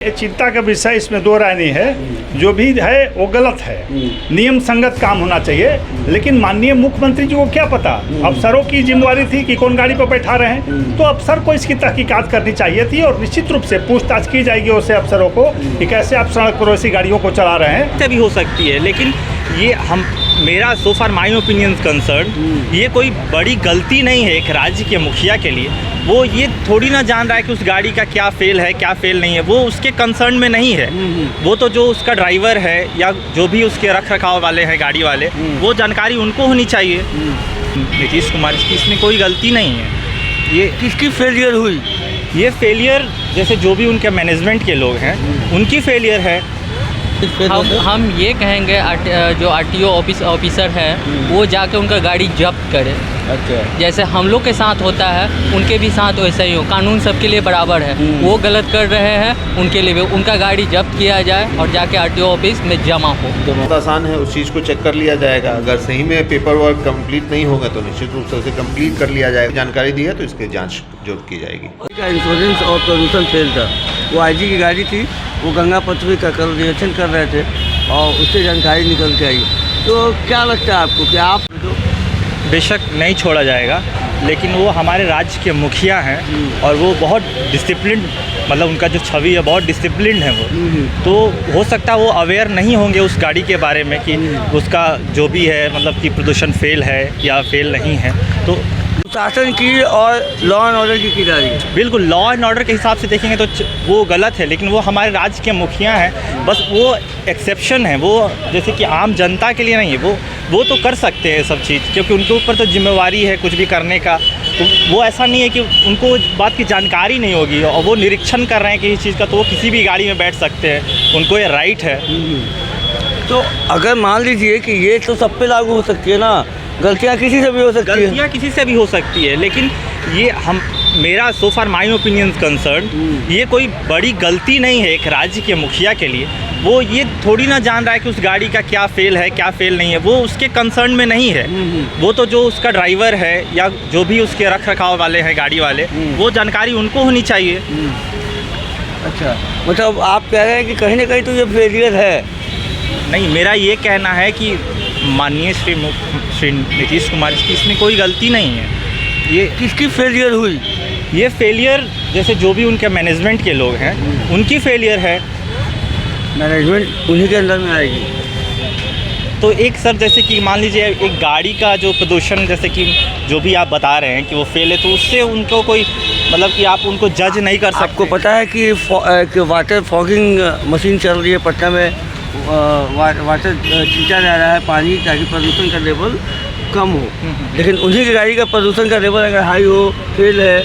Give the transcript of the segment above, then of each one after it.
ये चिंता का विषय इसमें दो राय नहीं है। जो भी है वो गलत है, नियम संगत काम होना चाहिए। लेकिन माननीय मुख्यमंत्री जी को क्या पता, अफसरों की जिम्मेवारी थी कि कौन गाड़ी पर बैठा रहे हैं, तो अफसर को इसकी तहकीकात करनी चाहिए थी और निश्चित रूप से पूछताछ की जाएगी उससे अफसरों को कि कैसे आप सड़क पर ऐसी गाड़ियों को चला रहे हैं। भी हो सकती है, लेकिन ये मेरा सो फार माई ओपिनियन कंसर्न, ये कोई बड़ी गलती नहीं है एक राज्य के मुखिया के लिए। वो ये थोड़ी ना जान रहा है कि उस गाड़ी का क्या फेल है क्या फेल नहीं है, वो उसके कंसर्न में नहीं है। वो तो जो उसका ड्राइवर है या जो भी उसके रख रखाव वाले हैं गाड़ी वाले, वो जानकारी उनको होनी चाहिए। नीतीश कुमार की इसमें कोई गलती नहीं है। ये किसकी फेलियर हुई? ये फेलियर जैसे जो भी उनके मैनेजमेंट के लोग हैं उनकी फेलियर है। हम ये कहेंगे जो आरटीओ ऑफिसर है वो जाके उनका गाड़ी जब्त करे। अच्छा, जैसे हम लोग के साथ होता है उनके भी साथ वैसा ही हो। कानून सबके लिए बराबर है। वो गलत कर रहे हैं, उनके लिए भी उनका गाड़ी जब्त किया जाए और जाके आरटीओ ऑफिस में जमा हो। बहुत आसान है, उस चीज़ को चेक कर लिया जाएगा। अगर सही में पेपर वर्क कंप्लीट नहीं होगा तो निश्चित रूप से उसे कंप्लीट कर लिया जाएगा। जानकारी दी है तो इसकी जांच जो की जाएगी। इंश्योरेंस और प्रदूषण फेल था। वो आईजी की गाड़ी थी, वो गंगा पथवी का निरीक्षण कर रहे थे और उससे जानकारी निकल के आई। तो क्या लगता है आपको कि आप बेशक नहीं छोड़ा जाएगा, लेकिन वो हमारे राज्य के मुखिया हैं और वो बहुत डिसिप्लिन, मतलब उनका जो छवि है बहुत डिसिप्लिन है वो। तो हो सकता है वो अवेयर नहीं होंगे उस गाड़ी के बारे में कि उसका जो भी है मतलब कि प्रदूषण फेल है या फेल नहीं है। तो शासन की और लॉ एंड ऑर्डर की जा रही है। बिल्कुल लॉ एंड ऑर्डर के हिसाब से देखेंगे तो वो गलत है, लेकिन वो हमारे राज्य के मुखिया हैं। बस वो एक्सेप्शन है, वो जैसे कि आम जनता के लिए नहीं है। वो तो कर सकते हैं सब चीज़, क्योंकि उनके ऊपर तो जिम्मेवारी है कुछ भी करने का। तो वो ऐसा नहीं है कि उनको बात की जानकारी नहीं होगी और वो निरीक्षण कर रहे हैं किसी चीज़ का, तो वो किसी भी गाड़ी में बैठ सकते हैं, उनको ये राइट है। तो अगर मान लीजिए कि ये तो सब पे लागू हो सकती है ना, गलतियाँ किसी से भी हो सकती है। गलतियाँ किसी से भी हो सकती है, लेकिन ये मेरा सो फार माई ओपिनियन कंसर्न, ये कोई बड़ी गलती नहीं है एक राज्य के मुखिया के लिए। वो ये थोड़ी ना जान रहा है कि उस गाड़ी का क्या फेल है क्या फेल नहीं है, वो उसके कंसर्न में नहीं है। वो तो जो उसका ड्राइवर है या जो भी उसके रख रखाव वाले हैं गाड़ी वाले, वो जानकारी उनको होनी चाहिए। अच्छा, मतलब आप कह रहे हैं कि कहीं ना कहीं तो ये फेलियर है? नहीं, मेरा ये कहना है कि माननीय श्री नीतीश कुमार की इसमें कोई गलती नहीं है। ये किसकी फेलियर हुई? ये फेलियर जैसे जो भी उनके मैनेजमेंट के लोग हैं उनकी फेलियर है। मैनेजमेंट उन्हीं के अंदर में आएगी। तो एक सर जैसे कि मान लीजिए एक गाड़ी का जो प्रदूषण, जैसे कि जो भी आप बता रहे हैं कि वो फेल है, तो उससे उनको कोई मतलब कि आप उनको जज नहीं कर सकते। आपको पता है कि वाटर फॉगिंग मशीन चल रही है पटना में, वाटर खींचा जा रहा है पानी ताकि प्रदूषण का लेवल कम हो। लेकिन उन्हीं की गाड़ी का प्रदूषण का लेवल अगर हाई हो, फेल है,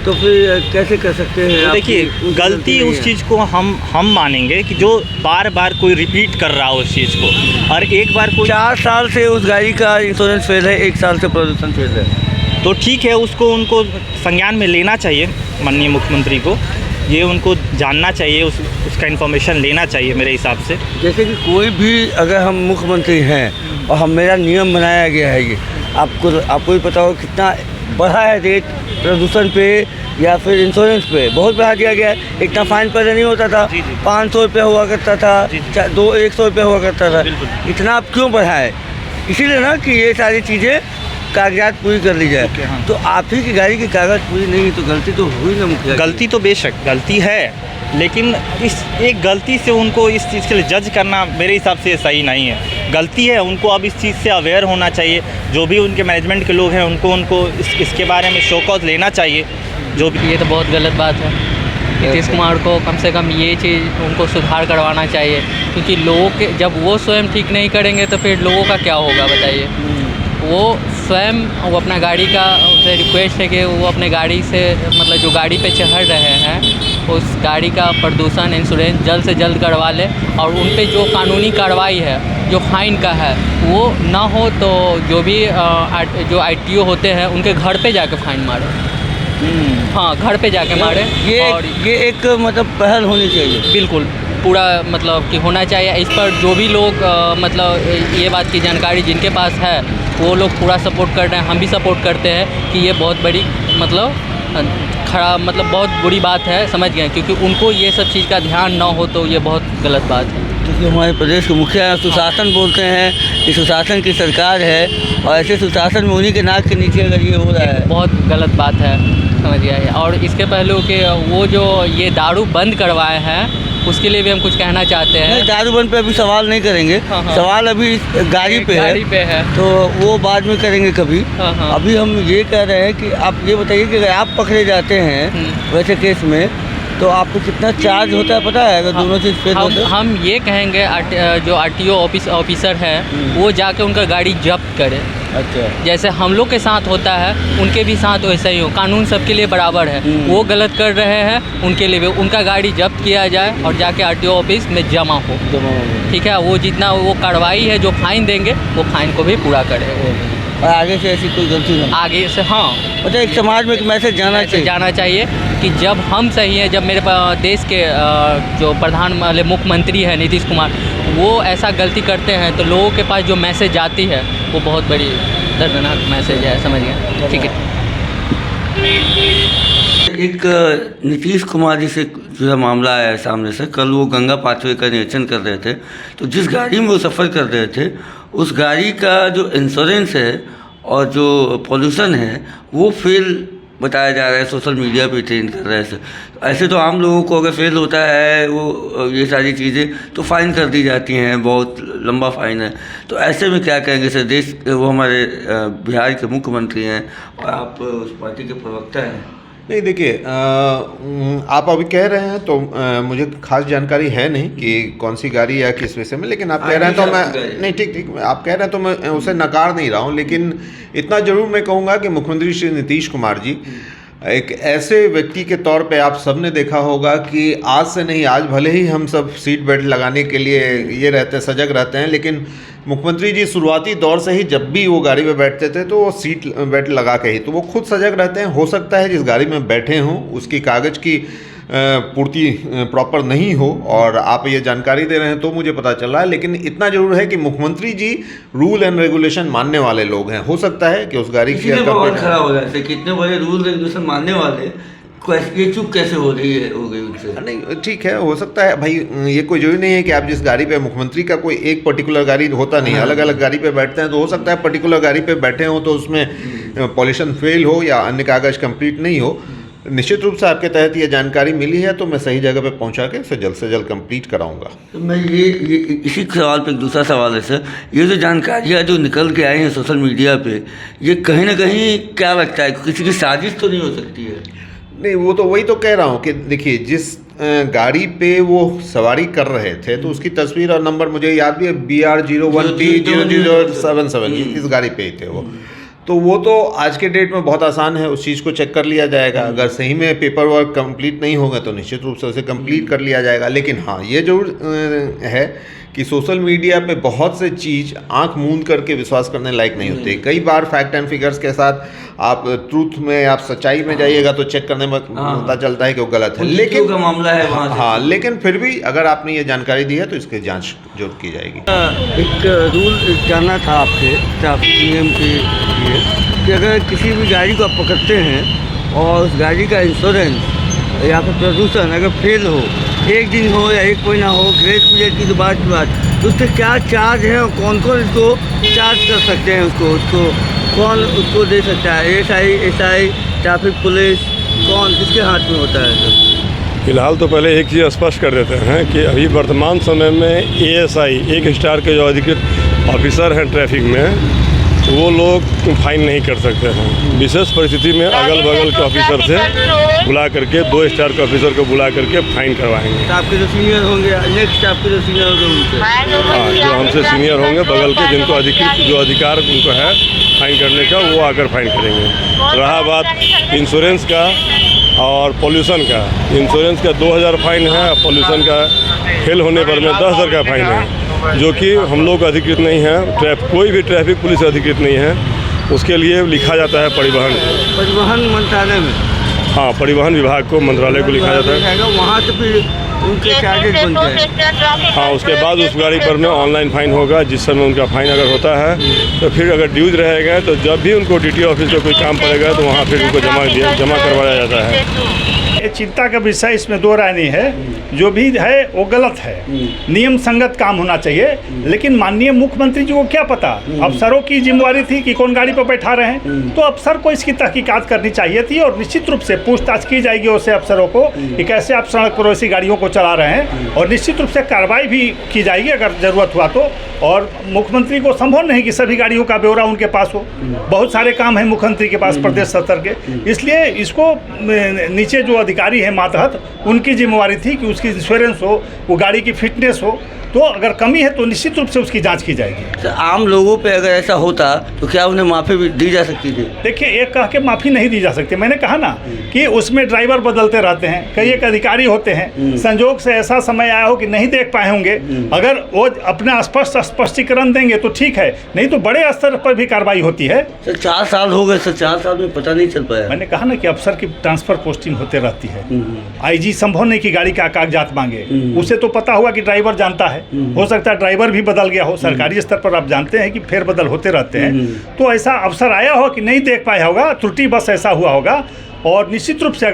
तो फिर कैसे कर सकते हैं? तो देखिए, गलती उस चीज़ को हम मानेंगे कि जो बार बार कोई रिपीट कर रहा हो उस चीज़ को, और एक बार कोई 4 साल से उस गाड़ी का इंश्योरेंस फेल है, 1 साल से प्रदूषण फेल है, तो ठीक है, उनको संज्ञान में लेना चाहिए। माननीय मुख्यमंत्री को ये उनको जानना चाहिए, उसका इन्फॉर्मेशन लेना चाहिए मेरे हिसाब से। जैसे कि कोई भी अगर हम मुख्यमंत्री हैं और मेरा नियम बनाया गया है, ये आपको भी पता हो कितना बढ़ा है रेट प्रदूषण पे या फिर इंश्योरेंस पे, बहुत बढ़ा दिया गया है। इतना फाइन पहले नहीं होता था, 500 रुपये हुआ करता था, 100 रुपये हुआ करता था। इतना आप क्यों बढ़ा है? इसीलिए ना कि ये सारी चीज़ें कागजात पूरी कर ली जाए। हाँ। तो आप ही की गाड़ी की कागज पूरी नहीं, तो गलती तो हुई ना मुखिया। गलती तो बेशक गलती है, लेकिन इस एक गलती से उनको इस चीज़ के लिए जज करना मेरे हिसाब से सही नहीं है। गलती है, उनको अब इस चीज़ से अवेयर होना चाहिए। जो भी उनके मैनेजमेंट के लोग हैं उनको इसके बारे में शो कॉज लेना चाहिए। जो भी ये तो बहुत गलत बात है। नीतीश कुमार को कम से कम ये चीज़ उनको सुधार करवाना चाहिए, क्योंकि लोगों के जब वो स्वयं ठीक नहीं करेंगे तो फिर लोगों का क्या होगा बताइए। वो स्वयं वो अपना गाड़ी का उनसे रिक्वेस्ट है कि वो अपने गाड़ी से मतलब जो गाड़ी पे चढ़ रहे हैं उस गाड़ी का प्रदूषण इंश्योरेंस जल्द से जल्द करवा ले, और उन पे जो कानूनी कार्रवाई है जो फाइन का है वो ना हो, तो जो भी जो आईटीओ होते हैं उनके घर पे जाके फाइन मारे। हाँ, घर पे जाके मारे। ये एक मतलब पहल होनी चाहिए। बिल्कुल पूरा मतलब कि होना चाहिए। इस पर जो भी लोग मतलब ये बात की जानकारी जिनके पास है वो लोग पूरा सपोर्ट कर रहे हैं, हम भी सपोर्ट करते हैं कि ये बहुत बड़ी मतलब खराब मतलब बहुत बुरी बात है, समझ गए, क्योंकि उनको ये सब चीज़ का ध्यान ना हो तो ये बहुत गलत बात है। क्योंकि हमारे प्रदेश के मुखिया सुशासन बोलते हैं कि सुशासन की सरकार है, और ऐसे सुशासन में उन्हीं के नाक के नीचे अगर ये हो रहा है, बहुत गलत बात है, समझ गए। और इसके पहलू के वो जो ये दारू बंद करवाए हैं उसके लिए भी हम कुछ कहना चाहते हैं। नहीं, दारू बंद पे अभी सवाल नहीं करेंगे। हाँ, हाँ। सवाल अभी गाड़ी पे है तो वो बाद में करेंगे कभी। हाँ, हाँ। अभी हम ये कह रहे हैं कि आप ये बताइए कि अगर आप पकड़े जाते हैं वैसे केस में तो आपको कितना चार्ज होता है पता है? अगर दोनों चीज़ फेल होता है हम ये कहेंगे जो RTO ऑफिसर है वो जाके उनका गाड़ी जब्त करे। अच्छा, जैसे हम लोग के साथ होता है उनके भी साथ वैसा ही हो, कानून सबके लिए बराबर है। वो गलत कर रहे हैं उनके लिए भी उनका गाड़ी जब्त किया जाए और जाके RTO ऑफिस में जमा हो। ठीक है, वो जितना वो कार्रवाई है जो फाइन देंगे वो फाइन को भी पूरा करे और आगे से ऐसी कोई गलती ना आगे से। हाँ, मतलब एक समाज में एक मैसेज जाना चाहिए कि जब हम सही हैं, जब मेरे देश के जो मुख्यमंत्री है नीतीश कुमार, वो ऐसा गलती करते हैं तो लोगों के पास जो मैसेज आती है वो बहुत बड़ी दर्दनाक मैसेज है, समझ गए। ठीक है, एक नीतीश कुमार जी से जो मामला आया है सामने से, कल वो गंगा पाथवे का निरीक्षण कर रहे थे तो जिस गाड़ी में वो सफ़र कर रहे थे उस गाड़ी का जो इंश्योरेंस है और जो पॉल्यूशन है वो फेल बताया जा रहा है, सोशल मीडिया पे ट्रेंड कर रहा है। ऐसे तो आम लोगों को अगर फेल होता है वो ये सारी चीज़ें तो फ़ाइन कर दी जाती हैं, बहुत लंबा फ़ाइन है। तो ऐसे में क्या कहेंगे सर? देश वो हमारे बिहार के मुख्यमंत्री हैं और आप उस पार्टी के प्रवक्ता हैं। नहीं, देखिए, आप अभी कह रहे हैं तो मुझे खास जानकारी है नहीं कि कौन सी गाड़ी या किस विषय में, लेकिन आप कह रहे हैं तो मैं नहीं, ठीक, आप कह रहे हैं तो मैं उसे नकार नहीं रहा हूँ, लेकिन इतना ज़रूर मैं कहूँगा कि मुख्यमंत्री श्री नीतीश कुमार जी एक ऐसे व्यक्ति के तौर पे आप सबने देखा होगा कि आज से नहीं, आज भले ही हम सब सीट बेल्ट लगाने के लिए ये रहते हैं, सजग रहते हैं, लेकिन मुख्यमंत्री जी शुरुआती दौर से ही जब भी वो गाड़ी में बैठते थे तो वो सीट बेल्ट लगा के ही, तो वो खुद सजग रहते हैं। हो सकता है जिस गाड़ी में बैठे हों उसकी कागज़ की पूर्ति प्रॉपर नहीं हो और आप ये जानकारी दे रहे हैं तो मुझे पता चल रहा है, लेकिन इतना जरूर है कि मुख्यमंत्री जी रूल एंड रेगुलेशन मानने वाले लोग हैं। हो सकता है कि उस गाड़ी की खराब हो जाए, कितने बड़े रूल रेगुलेशन मानने वाले ये चुप कैसे हो गई उनसे? नहीं, ठीक है, हो सकता है भाई, ये कोई जरूरी नहीं है कि आप जिस गाड़ी पे, मुख्यमंत्री का कोई एक पर्टिकुलर गाड़ी होता नहीं है, अलग अलग गाड़ी पे बैठते हैं, तो हो सकता है पर्टिकुलर गाड़ी पे बैठे हो तो उसमें पॉल्यूशन फेल हो या अन्य कागज़ कंप्लीट नहीं हो। निश्चित रूप से आपके तहत ये जानकारी मिली है तो मैं सही जगह पे पहुंचा के उसे जल्द से जल्द कंप्लीट कराऊंगा। तो मैं ये इसी सवाल पे एक दूसरा सवाल है सर, ये जो जानकारियाँ जो निकल के आई हैं सोशल मीडिया पे, ये कहीं ना कहीं क्या लगता है किसी की साजिश तो नहीं हो सकती है? नहीं, वो तो वही तो कह रहा हूँ कि देखिए, जिस गाड़ी पे वो सवारी कर रहे थे तो उसकी तस्वीर और नंबर मुझे याद भी है, BR01B0077, इस गाड़ी पे ही थे वो। तो वो तो आज के डेट में बहुत आसान है, उस चीज़ को चेक कर लिया जाएगा। अगर सही में पेपर वर्क कंप्लीट नहीं होगा तो निश्चित रूप से उसे कंप्लीट कर लिया जाएगा। लेकिन हाँ, ये जरूर है कि सोशल मीडिया पे बहुत से चीज़ आंख मूंद करके विश्वास करने लायक नहीं होते। कई बार फैक्ट एंड फिगर्स के साथ आप ट्रूथ में, आप सच्चाई में जाइएगा तो चेक करने में पता चलता है कि वो गलत है, लेकिन का मामला है वहाँ। हाँ, लेकिन फिर भी अगर आपने ये जानकारी दी है तो इसकी जांच जरूर की जाएगी। एक रूल जानना था आपसे ट्रैफिक नियम के लिए कि अगर किसी भी गाड़ी को आप पकड़ते हैं और उस गाड़ी का इंश्योरेंस या फिर प्रदूषण अगर फेल हो, एक दिन हो या एक महीना हो, ग्रेस पीरियड की तो बात की बात, तो उससे क्या चार्ज है और कौन कौन इसको चार्ज कर सकते हैं? उसको कौन उसको दे सकता है? SI ट्रैफिक पुलिस कौन, किसके हाथ में होता है सर? फिलहाल तो पहले एक चीज़ स्पष्ट कर देते हैं कि अभी वर्तमान समय में ASI 1 स्टार के जो अधिकृत ऑफिसर हैं ट्रैफिक में, वो लोग फाइन नहीं कर सकते हैं। विशेष परिस्थिति में अगल बगल के ऑफिसर से बुला करके 2 स्टार के ऑफिसर को बुला करके फाइन करवाएंगे। तो आपके जो सीनियर होंगे, नेक्स्ट आपके जो सीनियर होंगे उनसे, हाँ, जो हमसे सीनियर होंगे बगल के, जिनको अधिकृत जो अधिकार उनको है फाइन करने का, वो आकर फाइन करेंगे। रहा बात इंश्योरेंस का और पॉल्यूशन का, इंश्योरेंस का 2000 फाइन है, पॉल्यूशन का फेल होने पर में 10,000 का फाइन है, जो कि हम लोग अधिकृत नहीं है। कोई भी ट्रैफिक पुलिस अधिकृत नहीं है, उसके लिए लिखा जाता है परिवहन मंत्रालय में। हाँ, परिवहन विभाग को, मंत्रालय को लिखा जाता है। वहाँ से फिर उनके चार्जेस बनते हैं। हाँ, उसके बाद उस गाड़ी पर में ऑनलाइन फ़ाइन होगा। जिस समय उनका फ़ाइन अगर होता है तो फिर अगर ड्यूज रहेगा तो जब भी उनको DTO ऑफिस में कोई काम पड़ेगा तो वहाँ फिर उनको जमा करवाया जाता है। ये चिंता का विषय इसमें दो राय नहीं है। जो भी है वो गलत है, नियम संगत काम होना चाहिए। लेकिन माननीय मुख्यमंत्री जी को क्या पता, अफसरों की जिम्मेवारी थी कि कौन गाड़ी पर बैठा रहे हैं, तो अफसर को इसकी तहकीकात करनी चाहिए थी और निश्चित रूप से पूछताछ की जाएगी उससे अफसरों को कि कैसे आप सड़क पर ऐसी गाड़ियों को चला रहे हैं, और निश्चित रूप से कार्रवाई भी की जाएगी अगर ज़रूरत हुआ तो। और मुख्यमंत्री को संभव नहीं कि सभी गाड़ियों का ब्यौरा उनके पास हो, बहुत सारे काम हैं मुख्यमंत्री के पास प्रदेश स्तर के, इसलिए इसको नीचे जो अधिकारी है मातहत उनकी जिम्मेवारी थी कि उसकी इंश्योरेंस हो, वो गाड़ी की फिटनेस हो, तो अगर कमी है तो निश्चित रूप से उसकी जांच की जाएगी। तो आम लोगों पे अगर ऐसा होता तो क्या उन्हें माफ़ी भी दी जा सकती थी? देखिए, एक कह के माफ़ी नहीं दी जा सकती। मैंने कहा ना कि उसमें ड्राइवर बदलते रहते हैं, कई एक अधिकारी होते हैं, संजोग से ऐसा समय आया हो कि नहीं देख पाए होंगे, अगर वो अपना स्पष्टीकरण देंगे तो ठीक है, नहीं तो बड़े स्तर पर भी कार्रवाई होती है। सर 4 साल हो गए सर, 4 साल में पता नहीं चल पाया। मैंने कहा ना कि अफसर की ट्रांसफर पोस्टिंग होते रहती है। IG संभव नहीं कि गाड़ी का कागजात मांगे, उसे तो पता होगा कि ड्राइवर जानता है, हो सकता है ड्राइवर भी बदल गया हो, सरकारी स्तर पर आप जानते हैं कि फेरबदल होते रहते हैं, तो ऐसा अफसर आया हो कि नहीं देख पाया होगा, त्रुटि बस ऐसा हुआ होगा, और निश्चित रूप से